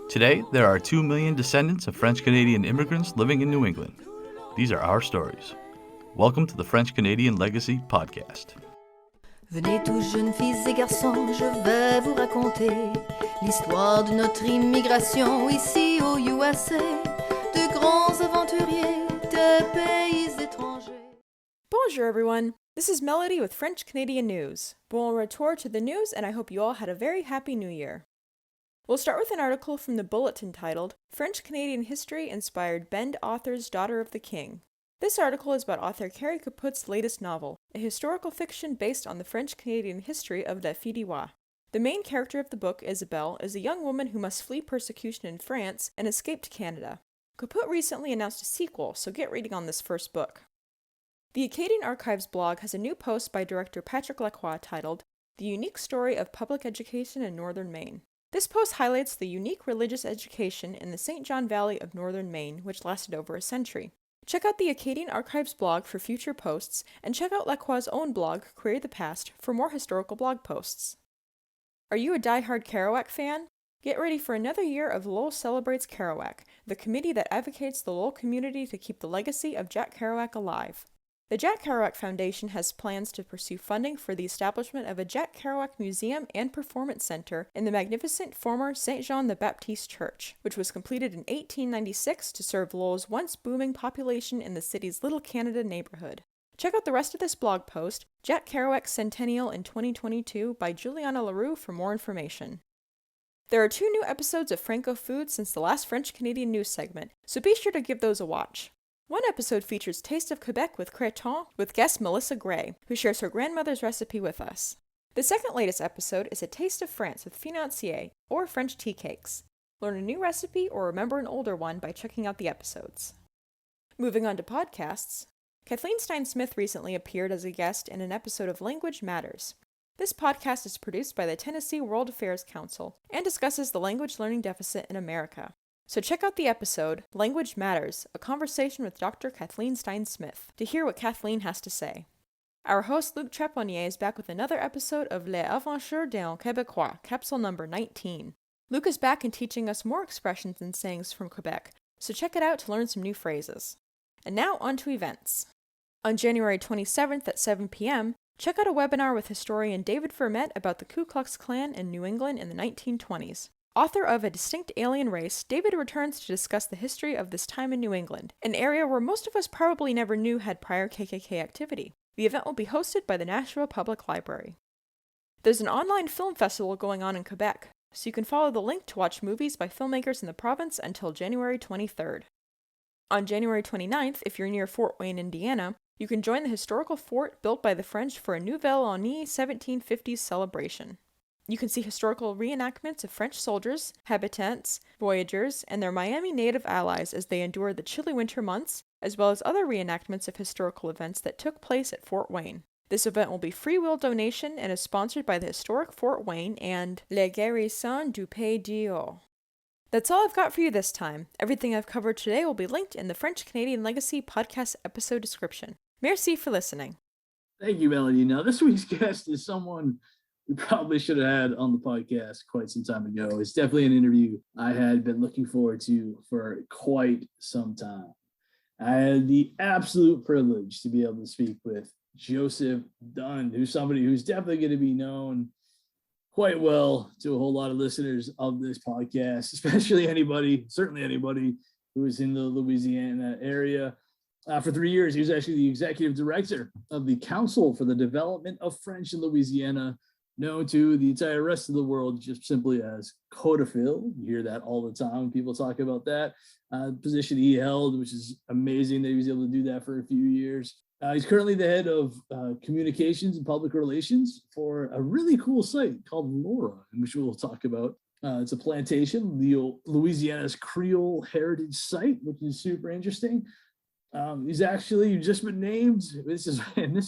Today, there are 2 million descendants of French-Canadian immigrants living in New England. These are our stories. Welcome to the French-Canadian Legacy Podcast. Venez tous jeunes filles et garçons, je vais vous raconter l'histoire de notre immigration ici au USA, de grands aventuriers de pays étrangers. Bonjour everyone, this is Melody with French Canadian News. Bon retour to the news, and I hope you all had a very happy new year. We'll start with an article from the Bulletin titled, French Canadian History Inspired Bend Author's Daughter of the King. This article is about author Carrie Caput's latest novel, a historical fiction based on the French-Canadian history of La Fille du Roi. The main character of the book, Isabelle, is a young woman who must flee persecution in France and escape to Canada. Caput recently announced a sequel, so get reading on this first book. The Acadian Archives blog has a new post by director Patrick Lacroix titled, The Unique Story of Public Education in Northern Maine. This post highlights the unique religious education in the St. John Valley of northern Maine, which lasted over a century. Check out the Acadian Archives blog for future posts, and check out Lacroix's own blog, Query the Past, for more historical blog posts. Are you a die-hard Kerouac fan? Get ready for another year of Lowell Celebrates Kerouac, the committee that advocates the Lowell community to keep the legacy of Jack Kerouac alive. The Jack Kerouac Foundation has plans to pursue funding for the establishment of a Jack Kerouac Museum and Performance Center in the magnificent former St. John the Baptiste Church, which was completed in 1896 to serve Lowell's once booming population in the city's Little Canada neighborhood. Check out the rest of this blog post, Jack Kerouac Centennial in 2022 by Juliana LaRue for more information. There are 2 new episodes of Franco Foods since the last French-Canadian news segment, so be sure to give those a watch. One episode features Taste of Quebec with Creton with guest Melissa Gray, who shares her grandmother's recipe with us. The second latest episode is a Taste of France with Financier, or French tea cakes. Learn a new recipe or remember an older one by checking out the episodes. Moving on to podcasts, Kathleen Stein-Smith recently appeared as a guest in an episode of Language Matters. This podcast is produced by the Tennessee World Affairs Council and discusses the language learning deficit in America. So check out the episode, Language Matters, a conversation with Dr. Kathleen Stein-Smith, to hear what Kathleen has to say. Our host Luc Trepanier is back with another episode of Les Aventures d'un Québécois, capsule number 19. Luc is back and teaching us more expressions and sayings from Quebec, so check it out to learn some new phrases. And now on to events. On January 27th at 7 p.m., check out a webinar with historian David Vermette about the Ku Klux Klan in New England in the 1920s. Author of A Distinct Alien Race, David returns to discuss the history of this time in New England, an area where most of us probably never knew had prior KKK activity. The event will be hosted by the Nashville Public Library. There's an online film festival going on in Quebec, so you can follow the link to watch movies by filmmakers in the province until January 23rd. On January 29th, if you're near Fort Wayne, Indiana, you can join the historical fort built by the French for a Nouvelle-Année 1750s celebration. You can see historical reenactments of French soldiers, habitants, voyageurs, and their Miami native allies as they endured the chilly winter months, as well as other reenactments of historical events that took place at Fort Wayne. This event will be free will donation and is sponsored by the historic Fort Wayne and Les Garrisons du Pays d'Or. That's all I've got for you this time. Everything I've covered today will be linked in the French Canadian Legacy podcast episode description. Merci for listening. Thank you, Melody. Now, this week's guest is someone we probably should have had on the podcast quite some time ago. It's definitely an interview I had been looking forward to for quite some time. I had the absolute privilege to be able to speak with Joseph Dunn, who's somebody who's definitely going to be known quite well to a whole lot of listeners of this podcast, certainly anybody who is in the Louisiana area. For 3 years, he was actually the executive director of the Council for the Development of French in Louisiana, known to the entire rest of the world just simply as Codefil. You hear that all the time when people talk about that position he held, which is amazing that he was able to do that for a few years. He's currently the head of communications and public relations for a really cool site called Laura, which we'll talk about. It's a plantation, Louisiana's Creole heritage site, which is super interesting. He's actually just been named, this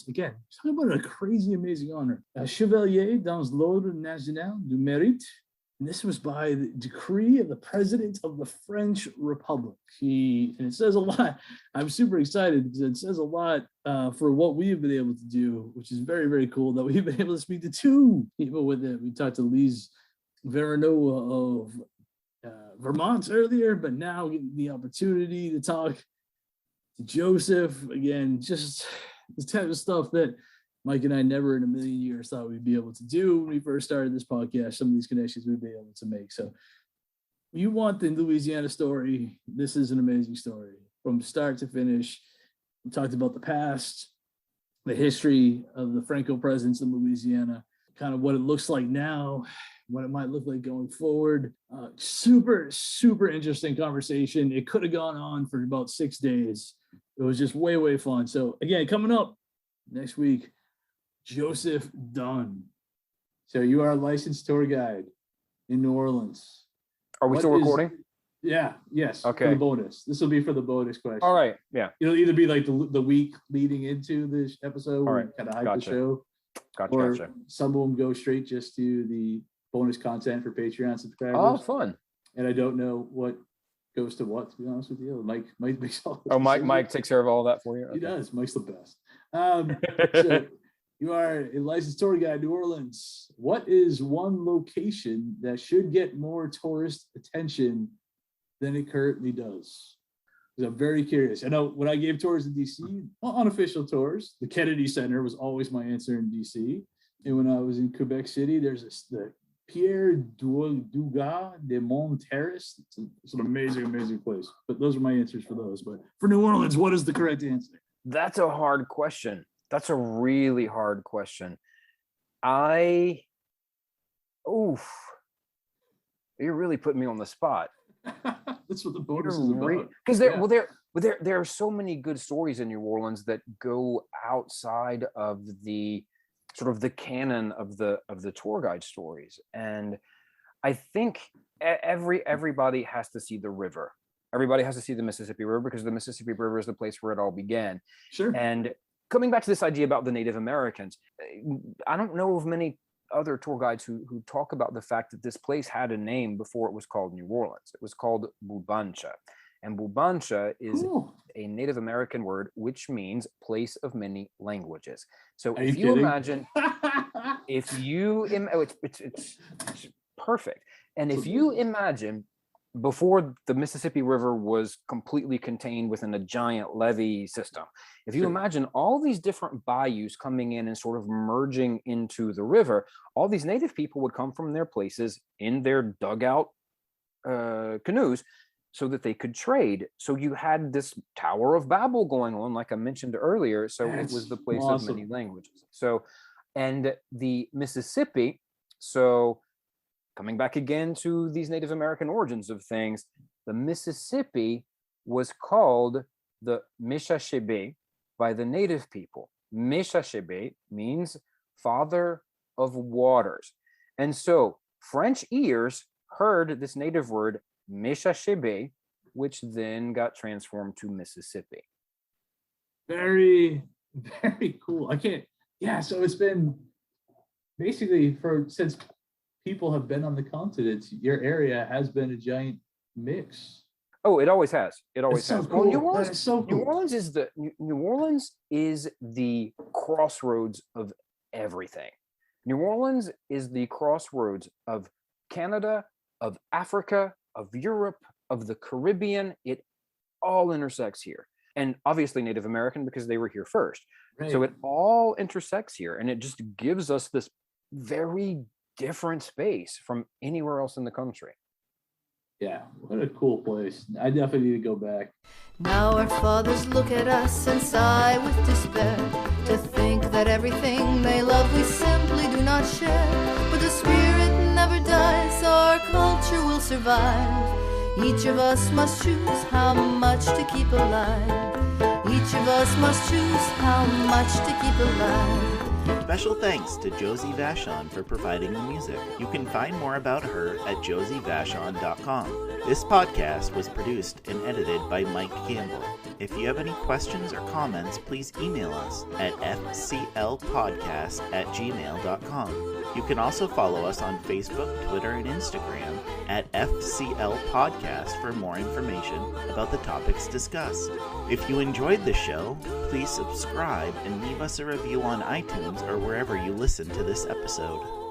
again, talking about a crazy, amazing honor, Chevalier dans l'Ordre National du Mérite And this was by the decree of the President of the French Republic. And it says a lot. I'm super excited because it says a lot for what we've been able to do, which is very, very cool that we've been able to speak to two people with it. We talked to Lise Vermette of Vermont earlier, but now getting the opportunity to talk to Joseph again, just the type of stuff that Mike and I never in a million years thought we'd be able to do when we first started this podcast. Some of these connections we'd be able to make. So you want the Louisiana story. This is an amazing story from start to finish. We talked about the past, the history of the Franco presence in Louisiana, kind of what it looks like now, what it might look like going forward. Super, super interesting conversation. It could have gone on for about 6 days. It was just way, way fun. So again, coming up next week, Joseph Dunn. So you are a licensed tour guide in New Orleans. Are we still recording? Yeah, yes. Okay. For the bonus. This will be for the bonus question. All right. Yeah. It'll either be like the week leading into this episode, All right. Kind of hype Gotcha. the show, Gotcha. or some of them go straight just to the bonus content for Patreon subscribers. Oh, fun. And I don't know what goes to what, to be honest with you. Mike makes all this. Oh, Mike takes care of all that for you? He Okay. does. Mike's the best. So you are a licensed tour guide in New Orleans. What is one location that should get more tourist attention than it currently does? Because I'm very curious. I know when I gave tours in DC, unofficial tours, the Kennedy Center was always my answer in DC. And when I was in Quebec City, there's the Pierre Dugas de Mont Terrace. It's an amazing, amazing place. But those are my answers for those. But for New Orleans, what is the correct answer? That's a hard question. That's a really hard question. You're really putting me on the spot. That's what the bonus is about. Because there are so many good stories in New Orleans that go outside of the sort of the canon of the tour guide stories. And I think everybody has to see the river. Everybody has to see the Mississippi River because the Mississippi River is the place where it all began. Sure. And coming back to this idea about the Native Americans, I don't know of many other tour guides who talk about the fact that this place had a name before it was called New Orleans. It was called Bubancha. And Bubancha is a Native American word, which means place of many languages. So Are you imagine, it's perfect. And if you imagine before the Mississippi River was completely contained within a giant levee system, if you imagine all these different bayous coming in and sort of merging into the river, all these native people would come from their places in their dugout canoes so that they could trade. So you had this Tower of Babel going on, like I mentioned earlier. So it was the place of many languages. So, and the Mississippi, so coming back again to these Native American origins of things, the Mississippi was called the Mishashebe by the native people. Mishashebe means father of waters. And so French ears heard this native word Mishashebe, which then got transformed to Mississippi. Very, very cool. So it's been basically since people have been on the continent, your area has been a giant mix. Oh, it always has. It always has. So cool. Well, New Orleans, that is so cool. New Orleans is the crossroads of everything. New Orleans is the crossroads of Canada, of Africa, of Europe, of the Caribbean. It all intersects here. And obviously Native American because they were here first. Right. So it all intersects here, and it just gives us this very different space from anywhere else in the country. Yeah, what a cool place. I definitely need to go back. Now our fathers look at us and sigh with despair, to think that everything they love we simply do not share. But the spirit never dies, our culture will survive. Each of us must choose how much to keep alive. Each of us must choose how much to keep alive. Special thanks to Josie Vachon for providing the music. You can find more about her at josievachon.com. This podcast was produced and edited by Mike Campbell. If you have any questions or comments, please email us at fclpodcast@gmail.com. You can also follow us on Facebook, Twitter, and Instagram at FCL Podcast for more information about the topics discussed. If you enjoyed the show, please subscribe and leave us a review on iTunes or wherever you listen to this episode.